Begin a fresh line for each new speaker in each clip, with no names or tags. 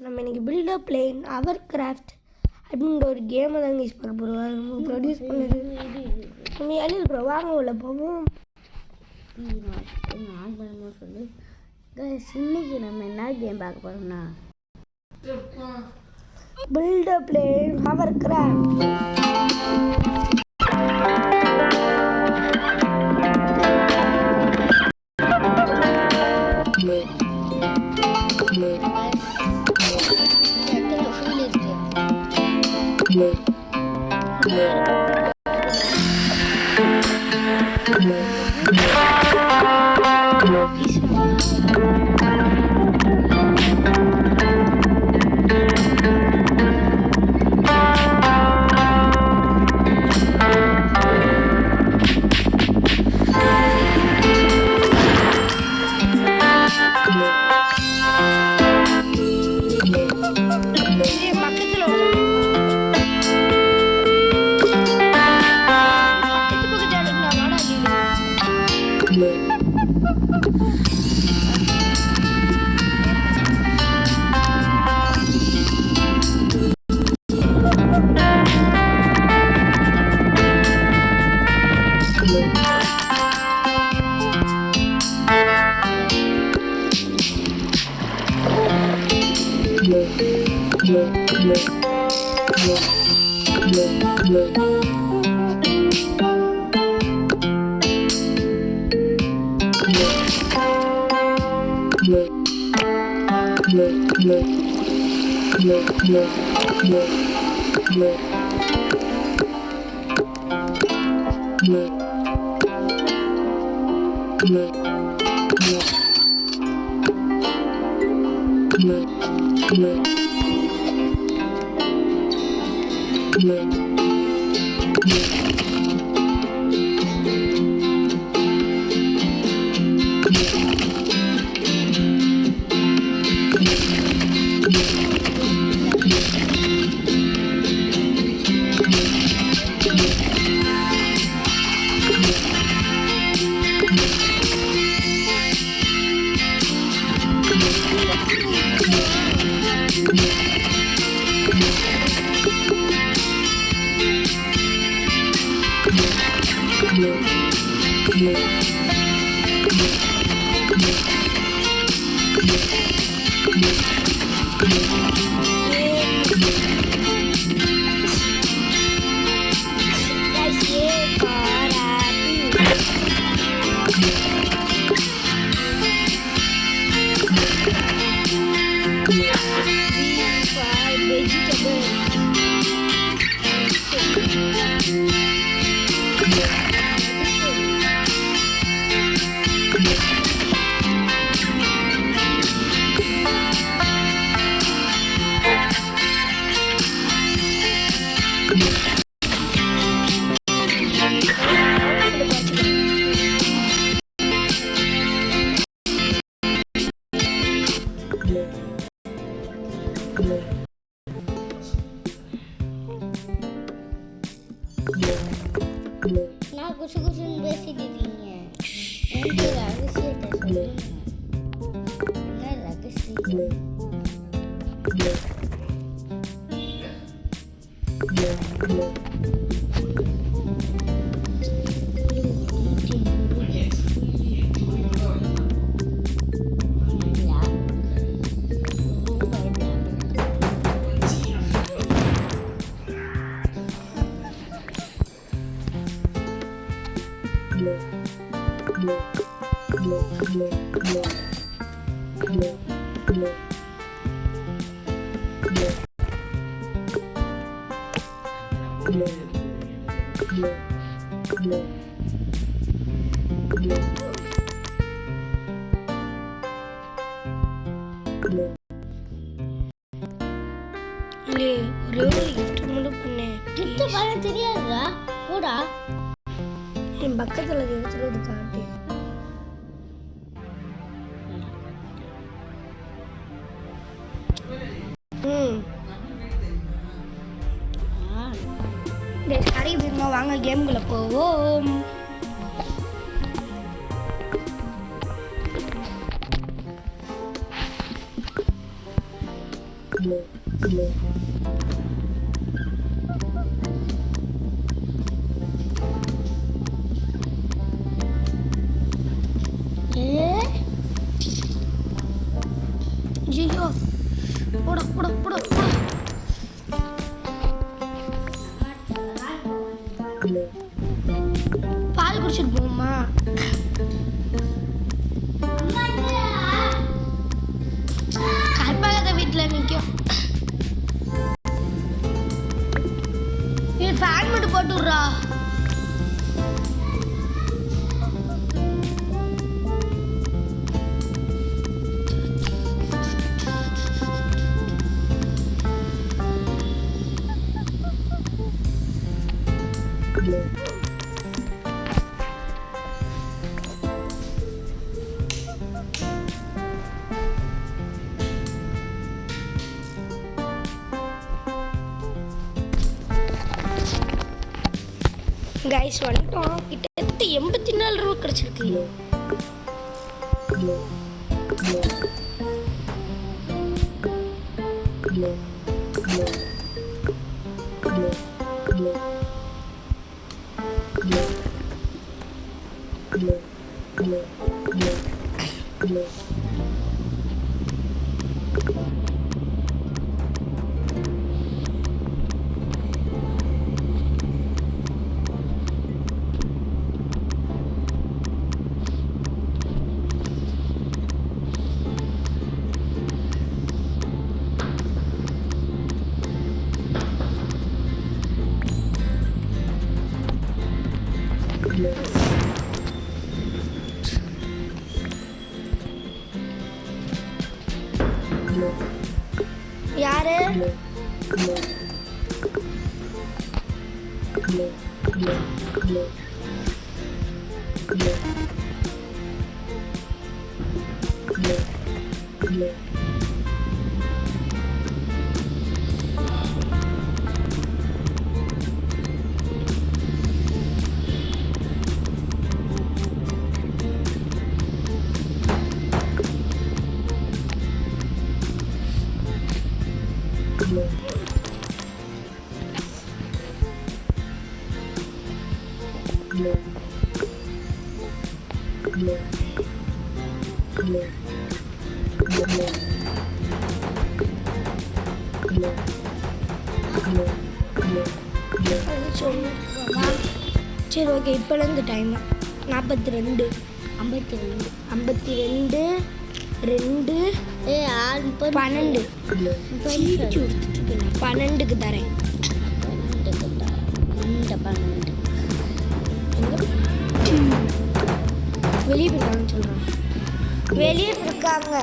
நம்ம இன்றைக்கி filter plane அவர் craft அப்படின்ற ஒரு கேமை தாங்க யூஸ் பண்ண போகிறோம். அது நம்ம ப்ரொடியூஸ் பண்ணது நம்ம எழில் ப்ரோ வாங்க உள்ள போவோம்.
ஆன் பண்ணும்போது சொல்லு இன்னைக்கு நம்ம என்ன கேம் பார்க்க போகிறோம்னா
பில்டர் பிளேன் அவர் கிராஃப்ட்.
நான் குசு குசுன்னு பேசிட்டு இருக்கீங்க. எனக்கு ரகசியத்தை சொல்லுங்க. என்ன ரகசியம்? தெரியாதுடா போடா
என் பக்கத்தில் எடுத்துறது காட்டு. வாங்க கேம்குள்ள போவோம். ஐயோ போட போட போட போட. பால் குடிச்சிட்டு போமா? கற்பகத்தை வீட்டில் நிற்கும். ஃபேன் மட்டும் போட்டு விட்றா. கைஸ் வந்துட்டோம். கிட்டத்தட்ட 84 ரூபா கிடச்சிருக்கு. யாரு? சரி ஓகே, இப்போலேருந்து டைம் 42
52
52 2
6
12 12க்கு தரேன்.
12
வெளியே போயிருக்காங்கன்னு சொல்கிறான். வெளியே இருக்காங்க.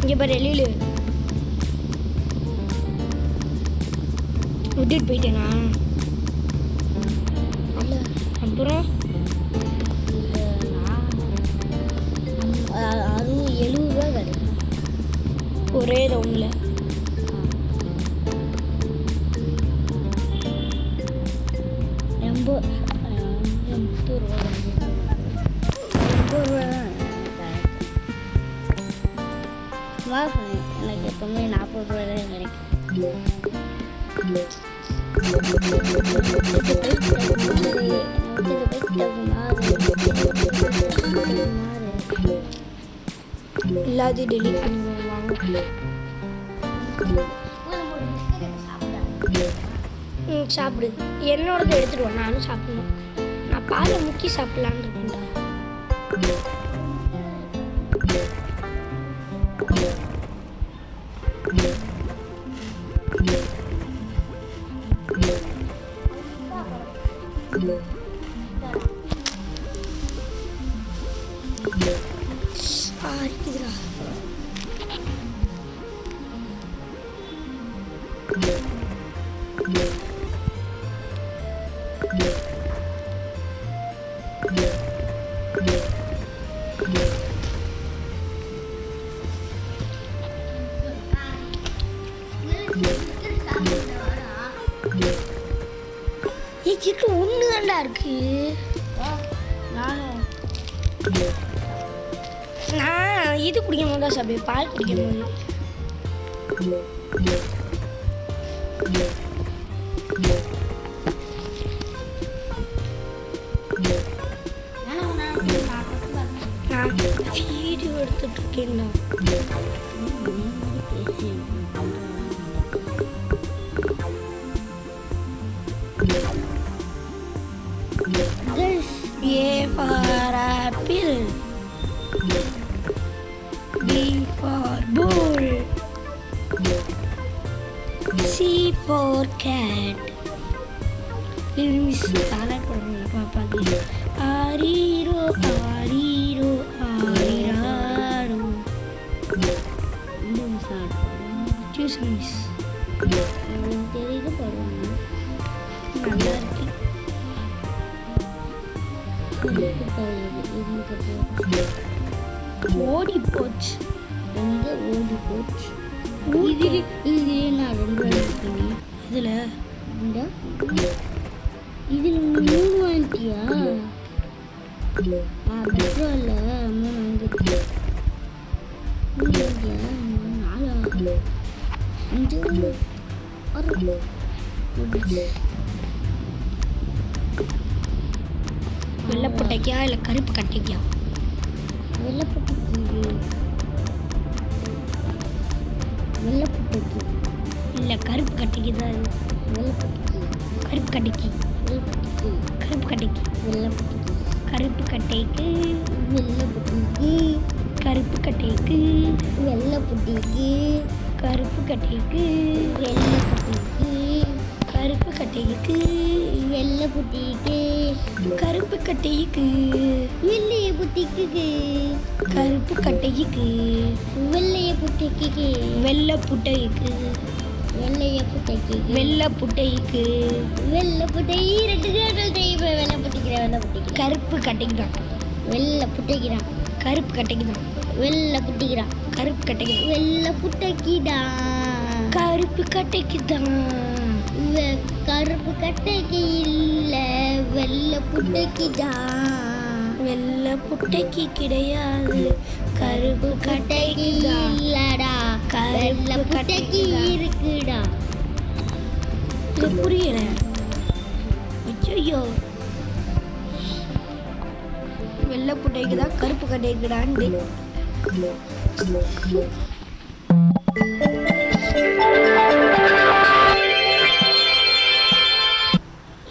இங்கே பாரு வெளியில விட்டுட்டு போயிட்டேனா? அப்புறம்
70 ரூபா கிடைக்கும்
ஒரே ரவுண்டில்.
எனக்கு எப்பவுமே 40 ரூபா தான் கிடைக்கும்.
எல்லாத்தையும் டெலிட் பண்ணுவாங்க. சாப்பிடு. என்னோடது எடுத்துடுவோம், நானும் சாப்பிடணும். நான் பாலை முக்கி சாப்பிடலான்னு இருக்கேன்டா. இருக்குதுடா. சிட்டு ஒன்று தான்டா இருக்கு.
நானும்
நான் இது குடிக்கும் போது தான் சாப்பிடுவேன், பால் குடிக்கும் போது. நான் வீடியோ எடுத்துட்டு இருக்கேன். A for apple, B for bull, C for cat. Ini miss salah pernah papa gitu. Ariro, ariro, ariraro.
இந்த மிஸ்
Choose miss.
தெரியுது பாருங்க.
நல்லா இருக்கு. ஓடி போச்சு.
எங்க ஓடி போச்சு? இது நான் 2 வாங்கிட்டேன்.
இதுல
இந்த இதில் 3 வாங்கிட்டியா? பெட்ரோல்ல 3 வாங்கிட்டியா? 4 5 6
வெள்ளை புட்டைக்கா இல்லை கருப்பு கட்டைக்கா?
வெள்ளப்புட்டைக்கு
இல்லை கருப்பு கட்டைக்கு தான் இது. கருப்பு கட்டைக்கு கருப்பு கட்டைக்கு கருப்பு கட்டைக்கு கருப்பு கட்டைக்கு கருப்பு கட்டைக்கு கருப்பு கட்டைக்கு கருப்பு கட்டைக்கு
வெள்ளைய புட்டிக்கு
கருப்பு கட்டைக்கு
வெள்ளைய புட்டிக்கு
வெள்ளை புட்டைக்கு
வெள்ளைய புட்டிக்கு
வெள்ளை புட்டைக்கு
வெள்ளை புட்டை 2 கேட்டல் செய்ய வெள்ளை புட்டிக்கிறேன்
கருப்பு கட்டைக்கு தான்.
வெள்ளை புட்டிக்கிறான்
கருப்பு கட்டைக்கு தான்.
வெள்ளை புட்டிக்கிறான்
கருப்பு கட்டைக்கு தான்.
வெள்ளை புட்டைக்கிடா
கருப்பு கட்டைக்கு தான்.
கருப்பு கட்டைக்கு இல்ல வெள்ளை புட்டைக்கிடா.
வெள்ளை புட்டைக்கு கிடையாது, கருப்பு கட்டைக்கு தான்.
இல்லடா வெள்ளை
கருப்பு
புட்டைக்கு
கட்டைக்கு
இருக்குடா.
இது புரியல. ஐயோ, வெள்ளை புட்டைக்கு தான் கருப்பு கட்டைக்குடான்னு.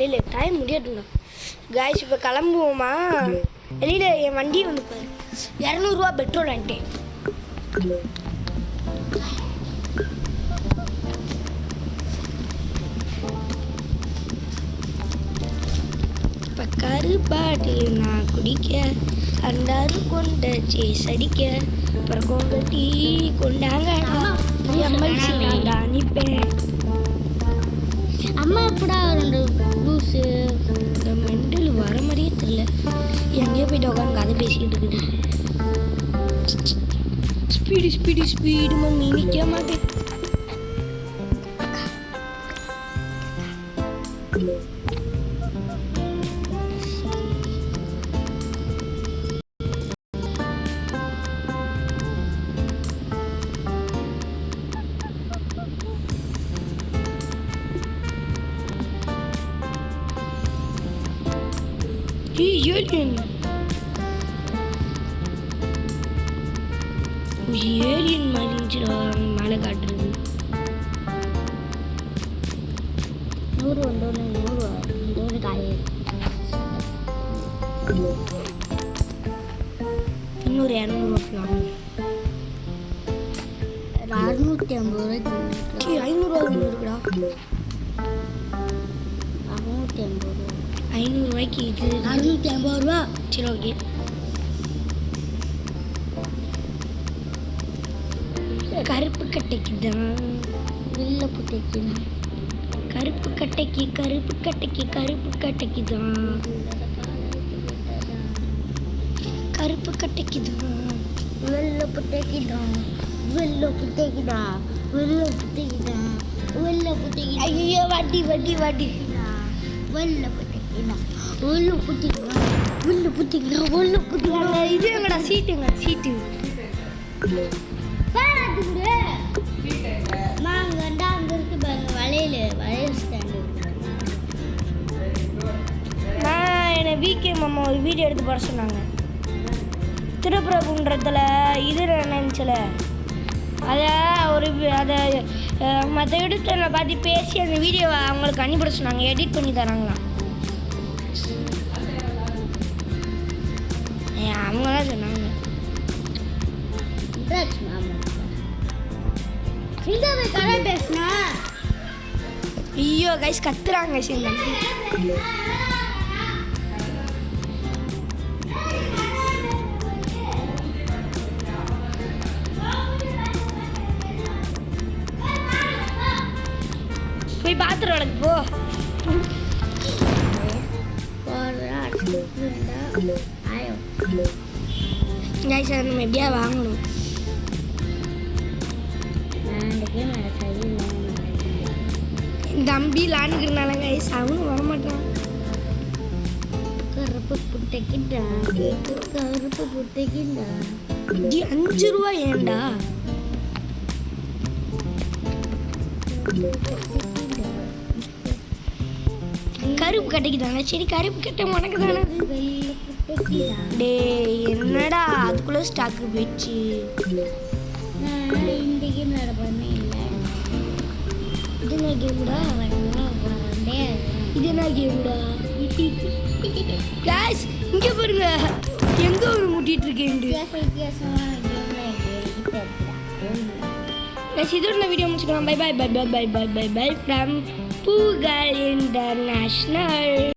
இல்லை டைம் முடியட்டுண்ணா காய்ஸ். இப்போ கிளம்புவோமா? வெளியில் என் வண்டி வந்து பாரு, 200 ரூபா பெட்ரோல் வாங்கிட்டேன். இப்போ கருப்பாட்டு நான் குடிக்க, அண்டாரு கொண்ட சேஸ் அடிக்க, அப்புறம் கொண்ட டீ கொண்டாங்க எம்எல்சி நான் அனுப்பேன்.
அம்மா எப்படா 2 லூஸு
இந்த மெண்டல் வர மாதிரியே தெரியல. எங்கேயோ போயிட்டு உட்காந்து கதை பேசிக்கிட்டு இருக்குது. ஸ்பீடு ஸ்பீடு ஸ்பீடு மம்மி நிற்க மாட்டேன். ஏலியன் ஏலியன் மாதிரிச்சுடா மேலே காட்டுறது.
100 100 காய்
இன்னொரு 200 ரூபாய்க்கு
650 ரூபாய்க்கு
500 ரூபா இருக்குடா.
650 ரூபா
500 ரூபாய்க்கு இது
650 ரூபா.
சரி ஓகே. கருப்பு கட்டைக்கு தான்.
வெள்ளை புட்டைக்கு
கருப்பு கட்டைக்கு கருப்பு கட்டைக்கு கருப்பு கட்டைக்கு தான். கருப்பு கட்டைக்கு தான்.
வெள்ளை புட்டைக்கு தான். வெள்ளை புட்டைக்கு தான். வெள்ளை புட்டைக்கு தான். வெள்ளை புட்டைக்கு
ஐயோ வட்டி வட்டி வட்டி.
வெள்ளை புட்டைக்கு தான். வெள்ளை புட்டைக்கு தான். வெள்ளை புட்டைக்கு தான். வெள்ளை புட்டைக்கு தான்.
இது எங்கடா சீட்டுங்க சீட்டு.
பாருங்க மாங்க அங்க இருக்கு பாருங்க வளையல் ஸ்டாண்ட்.
நான் என்னை வீக்கே மாமா ஒரு வீடியோ எடுத்து போட சொன்னாங்க. திருப்புறகுன்றத்தில் இது நினச்சல அதை மற்ற இடத்துல பார்த்து பேசி அந்த வீடியோவை அவங்களுக்கு அனுப்பிட சொன்னாங்க. எடிட் பண்ணி தராங்களாம். அவங்க தான் சொன்னாங்க. ஐயோ கைஸ் கத்துறாங்க சேர்ந்து. போய் பாத்திரம் உனக்கு போ. கைஸ் நம்ம எப்படியா வாங்கணும். தம்பி லாண்டுக்கிறனால கைஸ் அவனும் வரமாட்டான்.
கருப்பு புட்டைக்கிட்டா
5 ரூபா ஏண்டா? கருப்பு கட்டைக்கு தானே. சரி கருப்பு கட்டை உனக்கு தானே. டே என்னடா அதுக்குள்ள ஸ்டாக்கு போயிடுச்சு.
இந்த கேம் பண்ணே இல்லை.
இது என்ன கேம்டா? இது என்ன கேம்டா? கைஸ் இங்கே பாருங்க எங்க ஒரு முட்டிட்டு இருக்கேன். இதோட வீடியோ முடிச்சுக்கலாம். Bye bye bye bye bye bye bye bye from பூகல் இன்டர்நேஷ்னல்.